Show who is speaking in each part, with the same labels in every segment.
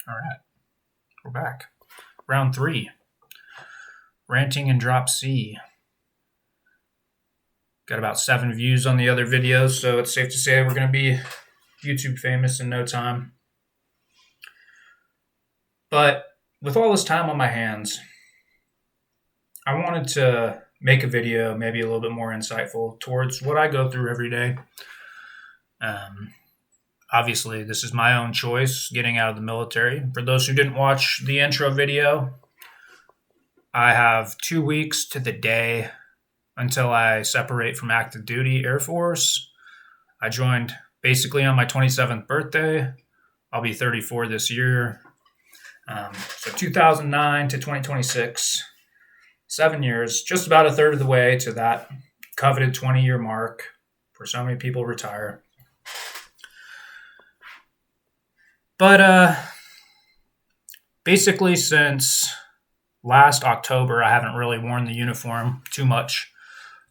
Speaker 1: All right, we're back. Round 3. Ranting and Drop C. Got about 7 views on the other videos, so it's safe to say we're going to be YouTube famous in no time. But with all this time on my hands, I wanted to make a video maybe a little bit more insightful towards what I go through every day. Obviously, this is my own choice, getting out of the military. For those who didn't watch the intro video, I have 2 weeks to the day until I separate from active duty Air Force. I joined basically on my 27th birthday. I'll be 34 this year. So 2009 to 2026, 7 years, just about a third of the way to that coveted 20-year mark where so many people retire. But basically since last October, I haven't really worn the uniform too much.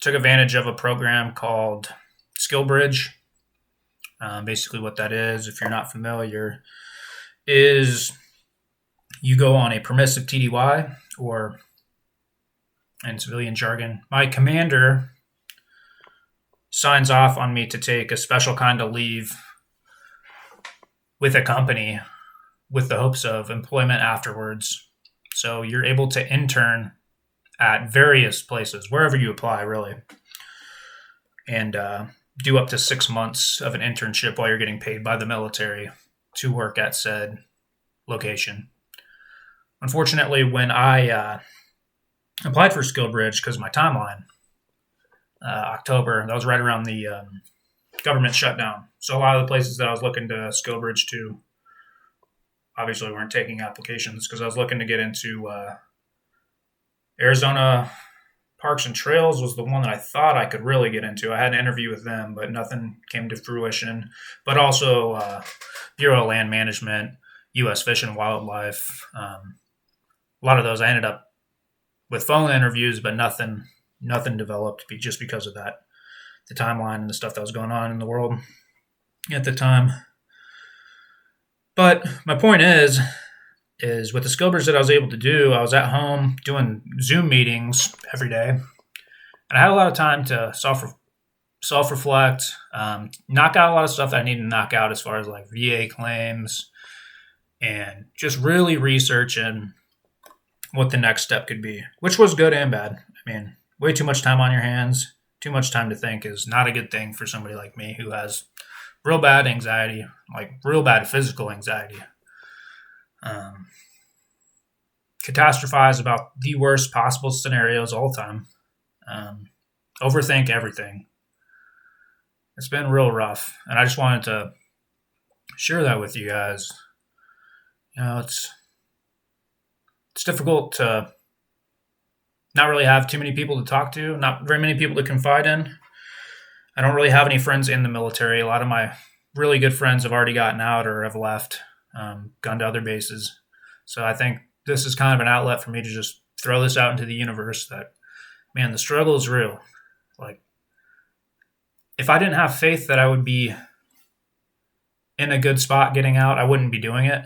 Speaker 1: Took advantage of a program called Skill Bridge. Basically what that is, if you're not familiar, is you go on a permissive TDY, or in civilian jargon, my commander signs off on me to take a special kind of leave with a company with the hopes of employment afterwards. So you're able to intern at various places, wherever you apply, really, and do up to 6 months of an internship while you're getting paid by the military to work at said location. Unfortunately, when I applied for Skill Bridge, because of my timeline, October, that was right around the government shutdown. So a lot of the places that I was looking to Skill Bridge to obviously weren't taking applications, because I was looking to get into Arizona Parks and Trails was the one that I thought I could really get into. I had an interview with them, but nothing came to fruition. But also Bureau of Land Management, U.S. Fish and Wildlife. A lot of those I ended up with phone interviews, but nothing developed just because of that, the timeline and the stuff that was going on in the world at the time. But my point is with the Skill Bridge that I was able to do, I was at home doing Zoom meetings every day, and I had a lot of time to self-reflect, knock out a lot of stuff that I needed to knock out as far as like VA claims, and just really researching what the next step could be, which was good and bad. I mean, way too much time on your hands, too much time to think is not a good thing for somebody like me who has real bad anxiety, like real bad physical anxiety. Catastrophize about the worst possible scenarios all the time. Overthink everything. It's been real rough, and I just wanted to share that with you guys. You know, it's difficult to not really have too many people to talk to, not very many people to confide in. I don't really have any friends in the military. A lot of my really good friends have already gotten out or have left, gone to other bases. So I think this is kind of an outlet for me to just throw this out into the universe that, man, the struggle is real. Like, if I didn't have faith that I would be in a good spot getting out, I wouldn't be doing it.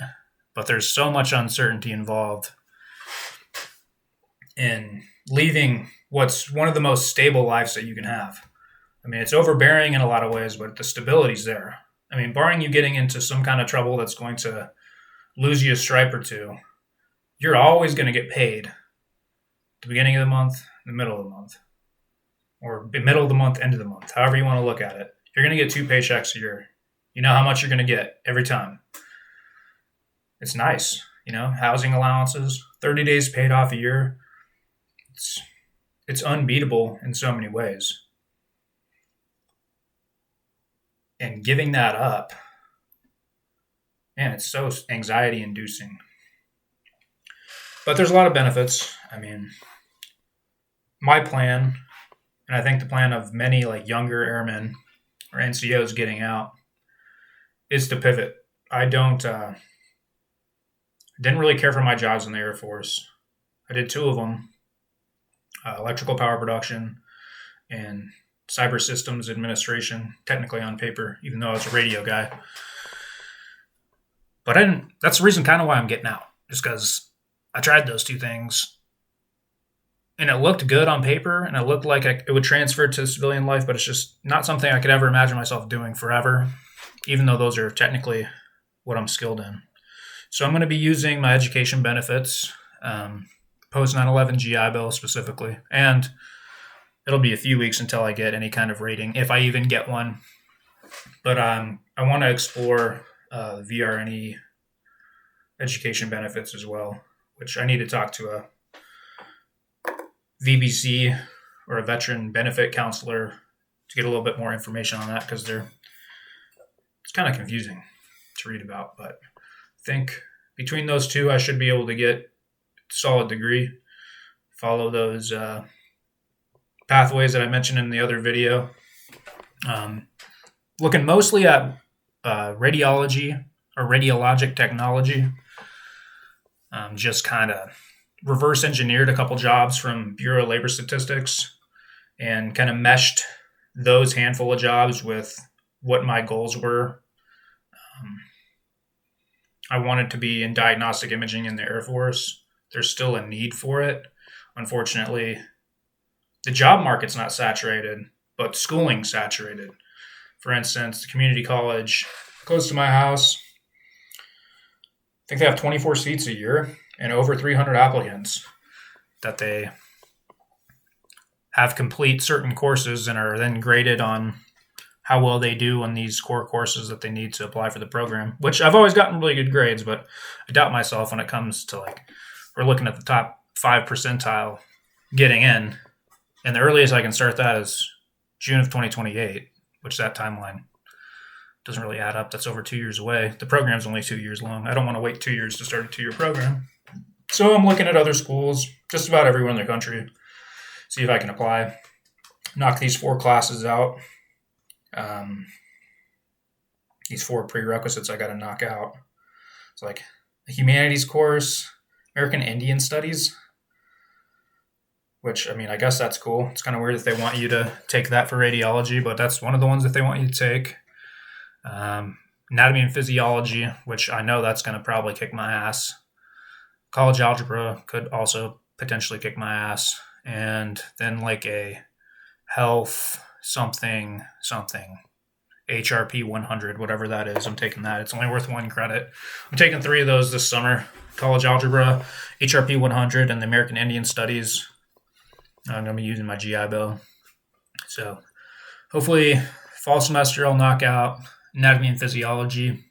Speaker 1: But there's so much uncertainty involved in leaving what's one of the most stable lives that you can have. I mean, it's overbearing in a lot of ways, but the stability's there. I mean, barring you getting into some kind of trouble that's going to lose you a stripe or two, you're always going to get paid at the beginning of the month, the middle of the month, or middle of the month, end of the month, however you want to look at it. You're going to get 2 paychecks a year. You know how much you're going to get every time. It's nice, you know, housing allowances, 30 days paid off a year. It's unbeatable in so many ways. And giving that up, man, it's so anxiety inducing. But there's a lot of benefits. I mean, my plan, and I think the plan of many like younger airmen or NCOs getting out, is to pivot. I didn't really care for my jobs in the Air Force. I did 2 of them, electrical power production and cyber systems administration, technically on paper, even though I was a radio guy. But I didn't. That's the reason kind of why I'm getting out, just because I tried those two things and it looked good on paper and it looked like it would transfer to civilian life, but it's just not something I could ever imagine myself doing forever, even though those are technically what I'm skilled in. So I'm going to be using my education benefits, post 9/11 GI Bill specifically, and it'll be a few weeks until I get any kind of rating, if I even get one. But I want to explore VRNE education benefits as well, which I need to talk to a VBC or a veteran benefit counselor to get a little bit more information on that, because it's kind of confusing to read about. But I think between those two, I should be able to get a solid degree, follow those pathways that I mentioned in the other video. Looking mostly at radiology or radiologic technology. Just kind of reverse engineered a couple jobs from Bureau of Labor Statistics and kind of meshed those handful of jobs with what my goals were. I wanted to be in diagnostic imaging in the Air Force. There's still a need for it. Unfortunately, the job market's not saturated, but schooling's saturated. For instance, the community college close to my house, I think they have 24 seats a year and over 300 applicants that they have complete certain courses and are then graded on how well they do on these core courses that they need to apply for the program, which I've always gotten really good grades, but I doubt myself when it comes to we're looking at the top 5 percentile getting in. And the earliest I can start that is June of 2028, which that timeline doesn't really add up. That's over 2 years away. The program's only 2 years long. I don't want to wait 2 years to start a 2-year program. So I'm looking at other schools, just about everywhere in the country, see if I can apply, knock these 4 classes out. These 4 prerequisites I got to knock out. It's like a humanities course, American Indian Studies, which, I mean, I guess that's cool. It's kind of weird that they want you to take that for radiology, but that's one of the ones that they want you to take. Anatomy and physiology, which I know that's going to probably kick my ass. College algebra could also potentially kick my ass. And then a health something, HRP 100, whatever that is. I'm taking that. It's only worth 1 credit. I'm taking 3 of those this summer. College algebra, HRP 100, and the American Indian Studies. I'm going to be using my GI Bill. So hopefully fall semester I'll knock out anatomy and physiology,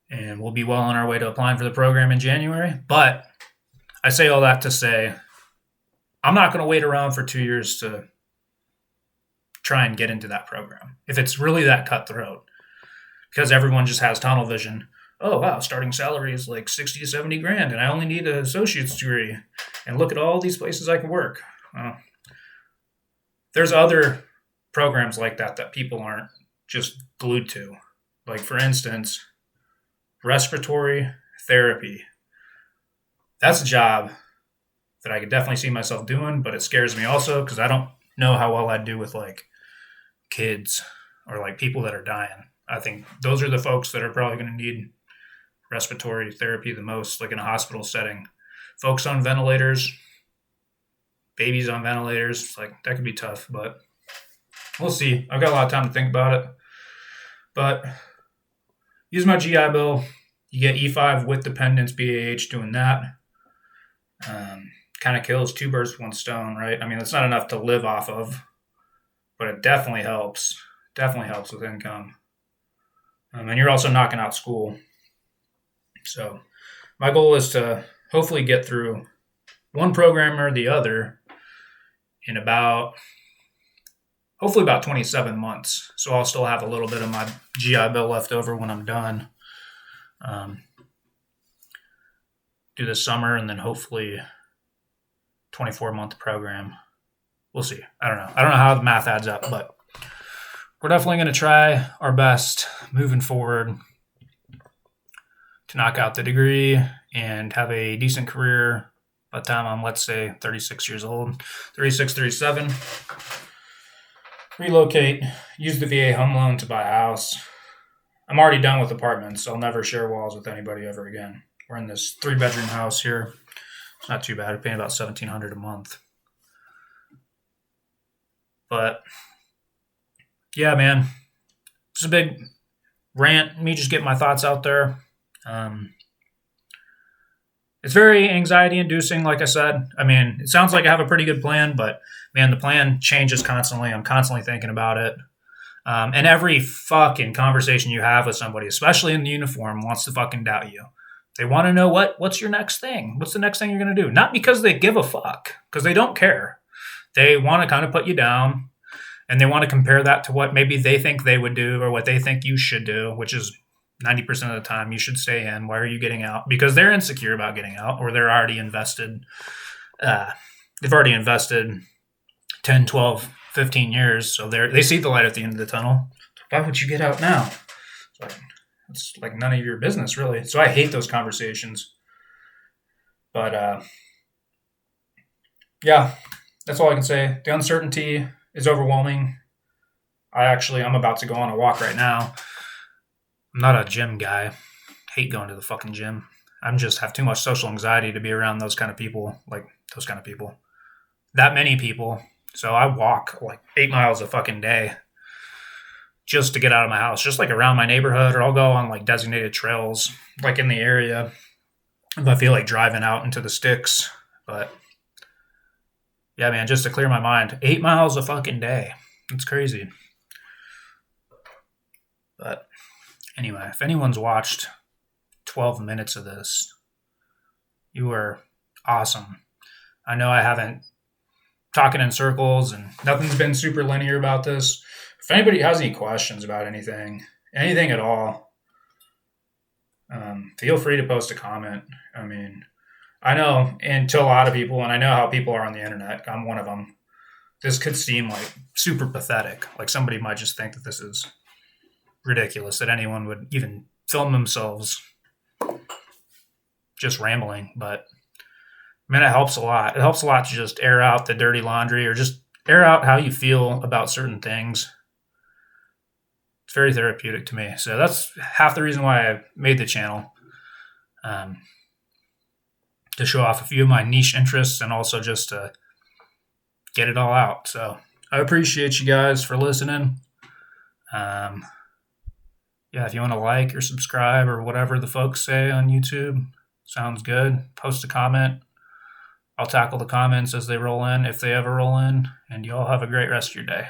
Speaker 1: and we'll be well on our way to applying for the program in January. But I say all that to say I'm not going to wait around for 2 years to try and get into that program if it's really that cutthroat, because everyone just has tunnel vision. Oh, wow, starting salary is 60 to 70 grand, and I only need an associate's degree. And look at all these places I can work. Well, there's other programs like that people aren't just glued to. For instance, respiratory therapy. That's a job that I could definitely see myself doing, but it scares me also because I don't know how well I'd do with kids or people that are dying. I think those are the folks that are probably going to need respiratory therapy the most, in a hospital setting. Folks on ventilators, babies on ventilators, that could be tough, but we'll see. I've got a lot of time to think about it. But use my GI Bill. You get E5 with dependents, BAH doing that. Kind of kills 2 birds with 1 stone, right? I mean, it's not enough to live off of, but it definitely helps. Definitely helps with income. And you're also knocking out school. So my goal is to hopefully get through one program or the other in hopefully about 27 months. So I'll still have a little bit of my GI Bill left over when I'm done. Do this summer and then hopefully 24-month program. We'll see. I don't know how the math adds up, but we're definitely going to try our best moving forward to knock out the degree and have a decent career by the time I'm, let's say, 36 years old, 36, 37. Relocate, use the VA home loan to buy a house, I'm already done with apartments. I'll never share walls with anybody ever again. We're in this 3-bedroom house here. It's not too bad. I'm paying about $1,700 a month. But yeah, man, it's a big rant. Me just getting my thoughts out there. It's very anxiety inducing, like I said. I mean, it sounds like I have a pretty good plan, but man, the plan changes constantly. I'm constantly thinking about it. And every fucking conversation you have with somebody, especially in the uniform, wants to fucking doubt you. They want to know what's your next thing? What's the next thing you're going to do? Not because they give a fuck, because they don't care. They want to kind of put you down, and they want to compare that to what maybe they think they would do or what they think you should do, which is 90% of the time you should stay in. Why are you getting out? Because they're insecure about getting out, or they're already invested. They've already invested 10, 12, 15 years, so they see the light at the end of the tunnel. Why would you get out now? It's like none of your business, really. So I hate those conversations. But yeah, that's all I can say. The uncertainty is overwhelming. I'm about to go on a walk right now. I'm not a gym guy. Hate going to the fucking gym. I'm just have too much social anxiety to be around those kind of people. That many people. So I walk like 8 miles a fucking day just to get out of my house, just like around my neighborhood, or I'll go on like designated trails, like in the area if I feel like driving out into the sticks. But yeah, man, just to clear my mind. 8 miles a fucking day. It's crazy. But anyway, if anyone's watched 12 minutes of this, you are awesome. I know I haven't talking in circles and nothing's been super linear about this. If anybody has any questions about anything at all, feel free to post a comment. I mean, I know, and to a lot of people, and I know how people are on the internet, I'm one of them, this could seem like super pathetic. Like somebody might just think that this is ridiculous, that anyone would even film themselves just rambling. But man, it helps a lot. It helps a lot to just air out the dirty laundry or just air out how you feel about certain things. It's very therapeutic to me. So that's half the reason why I made the channel. To show off a few of my niche interests and also just to get it all out. So I appreciate you guys for listening. Yeah, if you want to like or subscribe or whatever the folks say on YouTube, sounds good. Post a comment. I'll tackle the comments as they roll in, if they ever roll in, and you all have a great rest of your day.